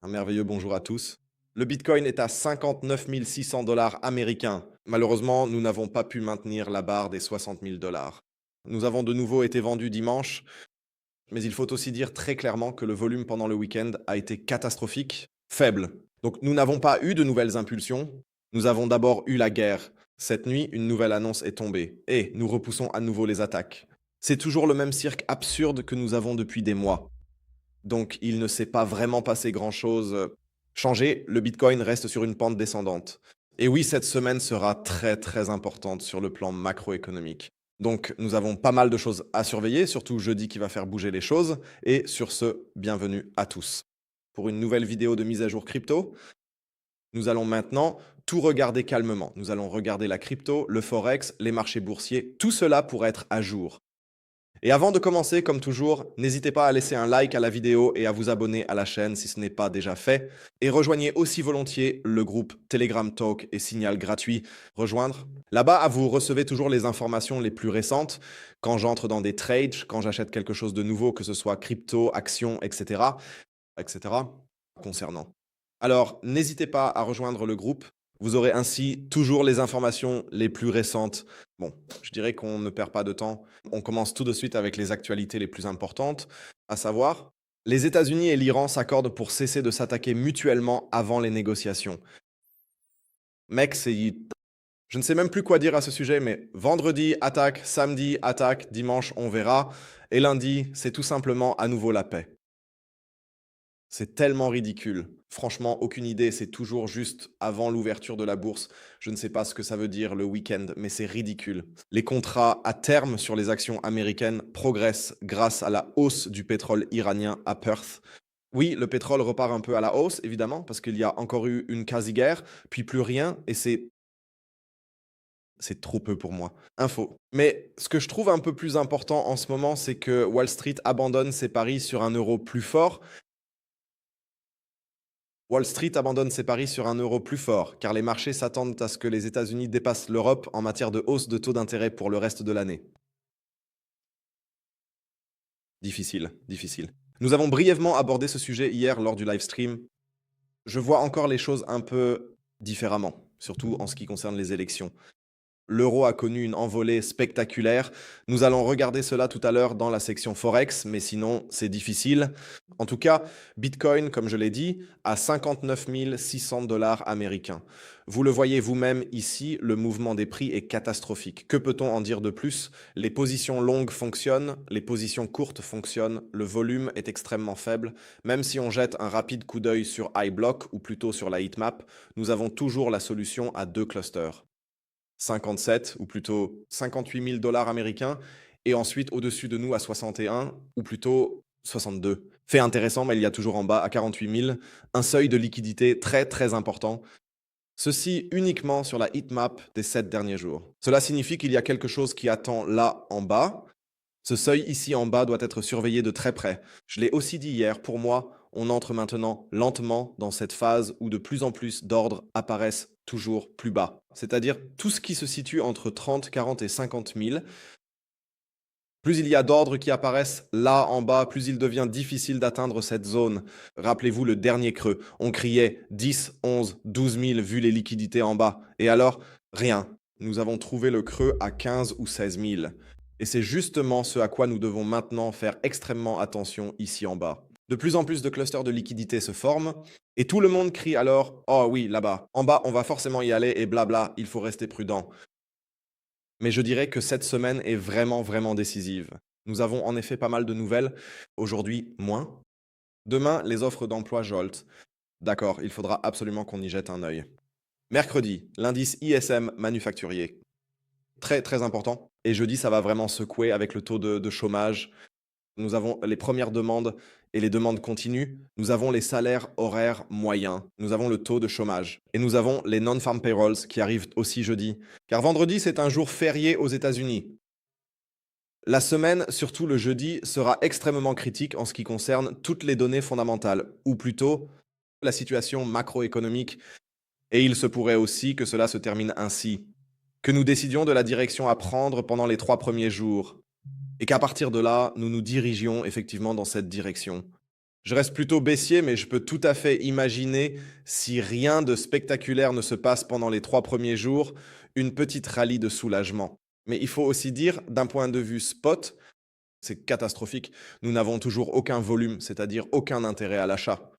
Un merveilleux bonjour à tous. Le Bitcoin est à 59 600 dollars américains. Malheureusement, nous n'avons pas pu maintenir la barre des 60 000 dollars. Nous avons de nouveau été vendus dimanche, mais il faut aussi dire très clairement que le volume pendant le week-end a été catastrophique, faible. Donc nous n'avons pas eu de nouvelles impulsions. Nous avons d'abord eu la guerre. Cette nuit, une nouvelle annonce est tombée. Et nous repoussons à nouveau les attaques. C'est toujours le même cirque absurde que nous avons depuis des mois. Donc, il ne s'est pas vraiment passé grand-chose changé. Le Bitcoin reste sur une pente descendante. Et oui, cette semaine sera très, très importante sur le plan macroéconomique. Donc, nous avons pas mal de choses à surveiller, surtout jeudi qui va faire bouger les choses. Et sur ce, bienvenue à tous. Pour une nouvelle vidéo de mise à jour crypto, nous allons maintenant tout regarder calmement. Nous allons regarder la crypto, le forex, les marchés boursiers, tout cela pour être à jour. Et avant de commencer, comme toujours, n'hésitez pas à laisser un like à la vidéo et à vous abonner à la chaîne si ce n'est pas déjà fait. Et rejoignez aussi volontiers le groupe Telegram Talk et Signal gratuit. Rejoindre. Là-bas, vous recevez toujours les informations les plus récentes quand j'entre dans des trades, quand j'achète quelque chose de nouveau, que ce soit crypto, actions, etc. concernant. Alors, n'hésitez pas à rejoindre le groupe. Vous aurez ainsi toujours les informations les plus récentes. Bon, je dirais qu'on ne perd pas de temps. On commence tout de suite avec les actualités les plus importantes, à savoir, les États-Unis et l'Iran s'accordent pour cesser de s'attaquer mutuellement avant les négociations. Mec, je ne sais même plus quoi dire à ce sujet, mais vendredi, attaque, samedi, attaque, dimanche, on verra. Et lundi, c'est tout simplement à nouveau la paix. C'est tellement ridicule. Franchement, aucune idée. C'est toujours juste avant l'ouverture de la bourse. Je ne sais pas ce que ça veut dire le week-end, mais c'est ridicule. Les contrats à terme sur les actions américaines progressent grâce à la hausse du pétrole iranien à Perth. Oui, le pétrole repart un peu à la hausse, évidemment, parce qu'il y a encore eu une quasi-guerre, puis plus rien, et c'est trop peu pour moi. Info. Mais ce que je trouve un peu plus important en ce moment, c'est que Wall Street abandonne ses paris sur un euro plus fort. Wall Street abandonne ses paris sur un euro plus fort, car les marchés s'attendent à ce que les États-Unis dépassent l'Europe en matière de hausse de taux d'intérêt pour le reste de l'année. Difficile, difficile. Nous avons brièvement abordé ce sujet hier lors du live stream. Je vois encore les choses un peu différemment, surtout en ce qui concerne les élections. L'euro a connu une envolée spectaculaire. Nous allons regarder cela tout à l'heure dans la section Forex, mais sinon, c'est difficile. En tout cas, Bitcoin, comme je l'ai dit, à 59 600 dollars américains. Vous le voyez vous-même ici, le mouvement des prix est catastrophique. Que peut-on en dire de plus? Les positions longues fonctionnent, les positions courtes fonctionnent, le volume est extrêmement faible. Même si on jette un rapide coup d'œil sur iBlock, ou plutôt sur la heatmap, nous avons toujours la solution à deux clusters. 57 ou plutôt 58 000 dollars américains et ensuite au-dessus de nous à 61 ou plutôt 62. Fait intéressant, mais il y a toujours en bas à 48 000 un seuil de liquidité très très important. Ceci uniquement sur la heatmap des 7 derniers jours. Cela signifie qu'il y a quelque chose qui attend là en bas. Ce seuil ici en bas doit être surveillé de très près. Je l'ai aussi dit hier, pour moi, on entre maintenant lentement dans cette phase où de plus en plus d'ordres apparaissent toujours plus bas. C'est-à-dire tout ce qui se situe entre 30, 40 et 50 000. Plus il y a d'ordres qui apparaissent là en bas, plus il devient difficile d'atteindre cette zone. Rappelez-vous le dernier creux. On criait 10, 11, 12 000 vu les liquidités en bas. Et alors, rien. Nous avons trouvé le creux à 15 ou 16 000. Et c'est justement ce à quoi nous devons maintenant faire extrêmement attention ici en bas. De plus en plus de clusters de liquidités se forment et tout le monde crie alors « Oh oui, là-bas, en bas, on va forcément y aller et blabla, il faut rester prudent ». Mais je dirais que cette semaine est vraiment, vraiment décisive. Nous avons en effet pas mal de nouvelles. Aujourd'hui, moins. Demain, les offres d'emploi Jolt. D'accord, il faudra absolument qu'on y jette un œil. Mercredi, l'indice ISM manufacturier. Très, très important. Et jeudi, ça va vraiment secouer avec le taux de chômage. Nous avons les premières demandes et les demandes continues. Nous avons les salaires horaires moyens. Nous avons le taux de chômage. Et nous avons les non-farm payrolls qui arrivent aussi jeudi. Car vendredi, c'est un jour férié aux États-Unis. La semaine, surtout le jeudi, sera extrêmement critique en ce qui concerne toutes les données fondamentales, ou plutôt la situation macroéconomique. Et il se pourrait aussi que cela se termine ainsi. Que nous décidions de la direction à prendre pendant les 3 premiers jours. Et qu'à partir de là, nous nous dirigions effectivement dans cette direction. Je reste plutôt baissier, mais je peux tout à fait imaginer, si rien de spectaculaire ne se passe pendant les 3 premiers jours, une petite rallye de soulagement. Mais il faut aussi dire, d'un point de vue spot, c'est catastrophique. Nous n'avons toujours aucun volume, c'est-à-dire aucun intérêt à l'achat.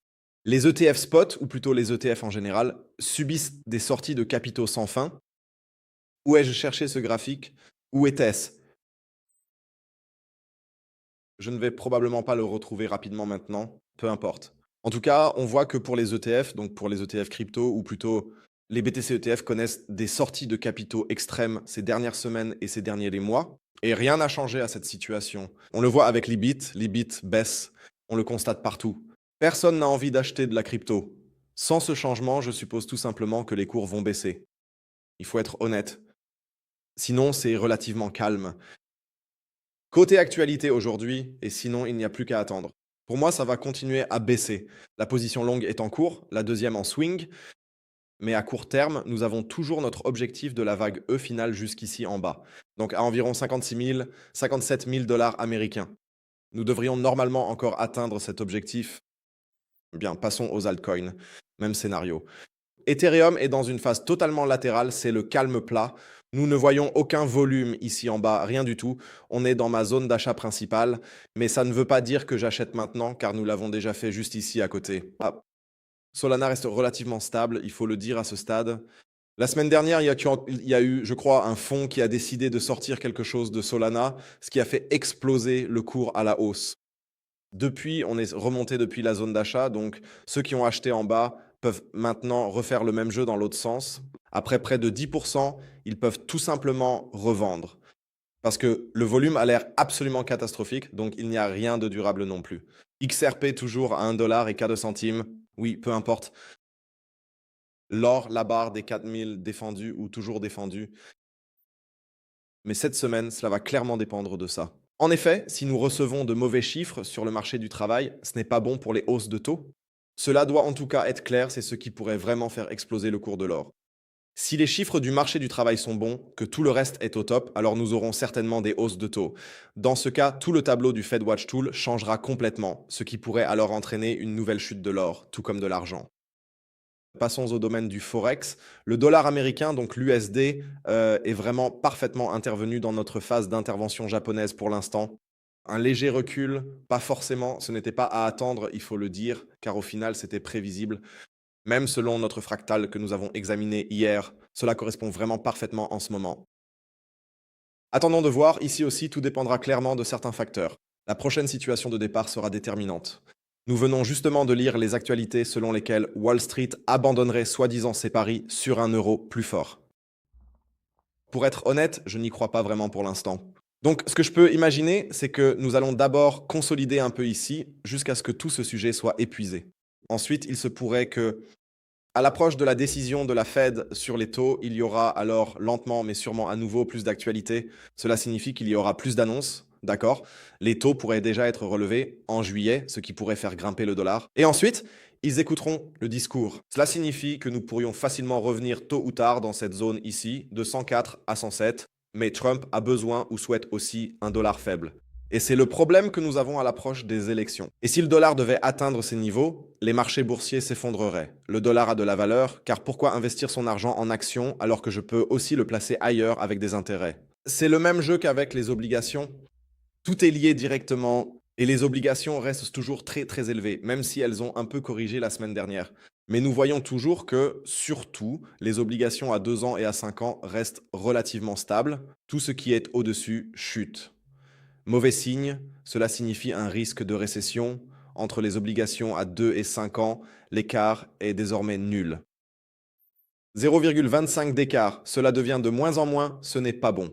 Les ETF spot, ou plutôt les ETF en général, subissent des sorties de capitaux sans fin. Où ai-je cherché ce graphique? Où était-ce? Je ne vais probablement pas le retrouver rapidement maintenant, peu importe. En tout cas, on voit que pour les ETF, donc pour les ETF crypto, ou plutôt les BTC ETF connaissent des sorties de capitaux extrêmes ces dernières semaines et ces derniers mois. Et rien n'a changé à cette situation. On le voit avec l'IBIT baisse, on le constate partout. Personne n'a envie d'acheter de la crypto. Sans ce changement, je suppose tout simplement que les cours vont baisser. Il faut être honnête. Sinon, c'est relativement calme. Côté actualité aujourd'hui, et sinon il n'y a plus qu'à attendre. Pour moi, ça va continuer à baisser. La position longue est en cours, la deuxième en swing, mais à court terme, nous avons toujours notre objectif de la vague E finale jusqu'ici en bas. Donc à environ 56 000, 57 000 dollars américains. Nous devrions normalement encore atteindre cet objectif. Bien, passons aux altcoins. Même scénario. Ethereum est dans une phase totalement latérale, c'est le calme plat. Nous ne voyons aucun volume ici en bas, rien du tout. On est dans ma zone d'achat principale, mais ça ne veut pas dire que j'achète maintenant, car nous l'avons déjà fait juste ici à côté. Ah. Solana reste relativement stable, il faut le dire à ce stade. La semaine dernière, il y a eu, je crois, un fonds qui a décidé de sortir quelque chose de Solana, ce qui a fait exploser le cours à la hausse. Depuis, on est remonté depuis la zone d'achat, donc ceux qui ont acheté en bas peuvent maintenant refaire le même jeu dans l'autre sens. Après près de 10%, ils peuvent tout simplement revendre. Parce que le volume a l'air absolument catastrophique, donc il n'y a rien de durable non plus. XRP toujours à 1$ et 4 centimes. Oui, peu importe. L'or, la barre des 4000 défendus ou toujours défendus. Mais cette semaine, cela va clairement dépendre de ça. En effet, si nous recevons de mauvais chiffres sur le marché du travail, ce n'est pas bon pour les hausses de taux. Cela doit en tout cas être clair, c'est ce qui pourrait vraiment faire exploser le cours de l'or. Si les chiffres du marché du travail sont bons, que tout le reste est au top, alors nous aurons certainement des hausses de taux. Dans ce cas, tout le tableau du FedWatch Tool changera complètement, ce qui pourrait alors entraîner une nouvelle chute de l'or, tout comme de l'argent. Passons au domaine du forex. Le dollar américain, donc l'USD, est vraiment parfaitement intervenu dans notre phase d'intervention japonaise pour l'instant. Un léger recul, pas forcément, ce n'était pas à attendre, il faut le dire, car au final, c'était prévisible. Même selon notre fractal que nous avons examiné hier, cela correspond vraiment parfaitement en ce moment. Attendons de voir, ici aussi, tout dépendra clairement de certains facteurs. La prochaine situation de départ sera déterminante. Nous venons justement de lire les actualités selon lesquelles Wall Street abandonnerait soi-disant ses paris sur un euro plus fort. Pour être honnête, je n'y crois pas vraiment pour l'instant. Donc ce que je peux imaginer, c'est que nous allons d'abord consolider un peu ici jusqu'à ce que tout ce sujet soit épuisé. Ensuite, il se pourrait que, à l'approche de la décision de la Fed sur les taux, il y aura alors lentement mais sûrement à nouveau plus d'actualité. Cela signifie qu'il y aura plus d'annonces, d'accord? Les taux pourraient déjà être relevés en juillet, ce qui pourrait faire grimper le dollar. Et ensuite, ils écouteront le discours. Cela signifie que nous pourrions facilement revenir tôt ou tard dans cette zone ici, de 104 à 107. Mais Trump a besoin ou souhaite aussi un dollar faible. Et c'est le problème que nous avons à l'approche des élections. Et si le dollar devait atteindre ces niveaux, les marchés boursiers s'effondreraient. Le dollar a de la valeur, car pourquoi investir son argent en actions alors que je peux aussi le placer ailleurs avec des intérêts? C'est le même jeu qu'avec les obligations. Tout est lié directement et les obligations restent toujours très très élevées, même si elles ont un peu corrigé la semaine dernière. Mais nous voyons toujours que, surtout, les obligations à 2 ans et à 5 ans restent relativement stables. Tout ce qui est au-dessus chute. Mauvais signe, cela signifie un risque de récession. Entre les obligations à 2 et 5 ans, l'écart est désormais nul. 0,25 d'écart, cela devient de moins en moins, ce n'est pas bon.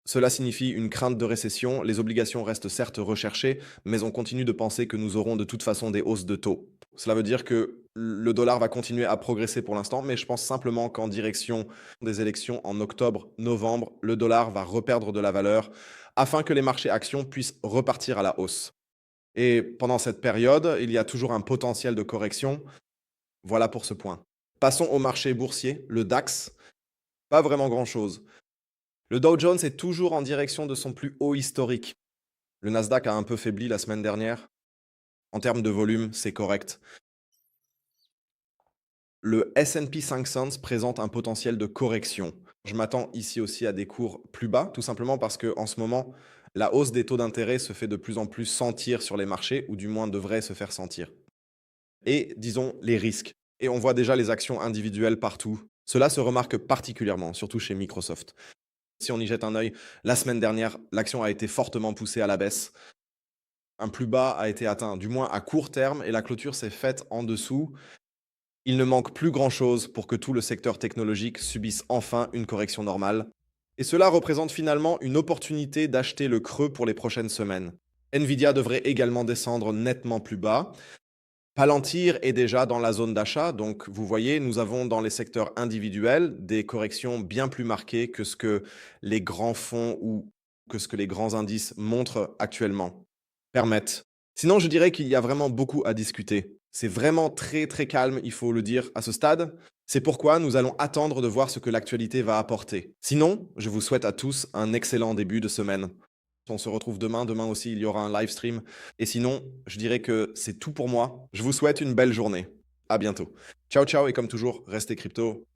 Cela signifie une crainte de récession, les obligations restent certes recherchées, mais on continue de penser que nous aurons de toute façon des hausses de taux. Cela veut dire que le dollar va continuer à progresser pour l'instant, mais je pense simplement qu'en direction des élections en octobre, novembre, le dollar va reperdre de la valeur afin que les marchés actions puissent repartir à la hausse. Et pendant cette période, il y a toujours un potentiel de correction. Voilà pour ce point. Passons au marché boursier, le DAX. Pas vraiment grand-chose. Le Dow Jones est toujours en direction de son plus haut historique. Le Nasdaq a un peu faibli la semaine dernière. En termes de volume, c'est correct. Le S&P 500 présente un potentiel de correction. Je m'attends ici aussi à des cours plus bas, tout simplement parce que en ce moment, la hausse des taux d'intérêt se fait de plus en plus sentir sur les marchés, ou du moins devrait se faire sentir. Et disons les risques. Et on voit déjà les actions individuelles partout. Cela se remarque particulièrement, surtout chez Microsoft. Si on y jette un œil, la semaine dernière, l'action a été fortement poussée à la baisse. Un plus bas a été atteint, du moins à court terme, et la clôture s'est faite en dessous. Il ne manque plus grand-chose pour que tout le secteur technologique subisse enfin une correction normale. Et cela représente finalement une opportunité d'acheter le creux pour les prochaines semaines. Nvidia devrait également descendre nettement plus bas. Palantir est déjà dans la zone d'achat, donc vous voyez, nous avons dans les secteurs individuels des corrections bien plus marquées que ce que les grands fonds ou que ce que les grands indices montrent actuellement, permettent. Sinon, je dirais qu'il y a vraiment beaucoup à discuter. C'est vraiment très très calme, il faut le dire, à ce stade. C'est pourquoi nous allons attendre de voir ce que l'actualité va apporter. Sinon, je vous souhaite à tous un excellent début de semaine. On se retrouve demain. Demain aussi, il y aura un live stream. Et sinon, je dirais que c'est tout pour moi. Je vous souhaite une belle journée. À bientôt. Ciao, ciao. Et comme toujours, restez crypto.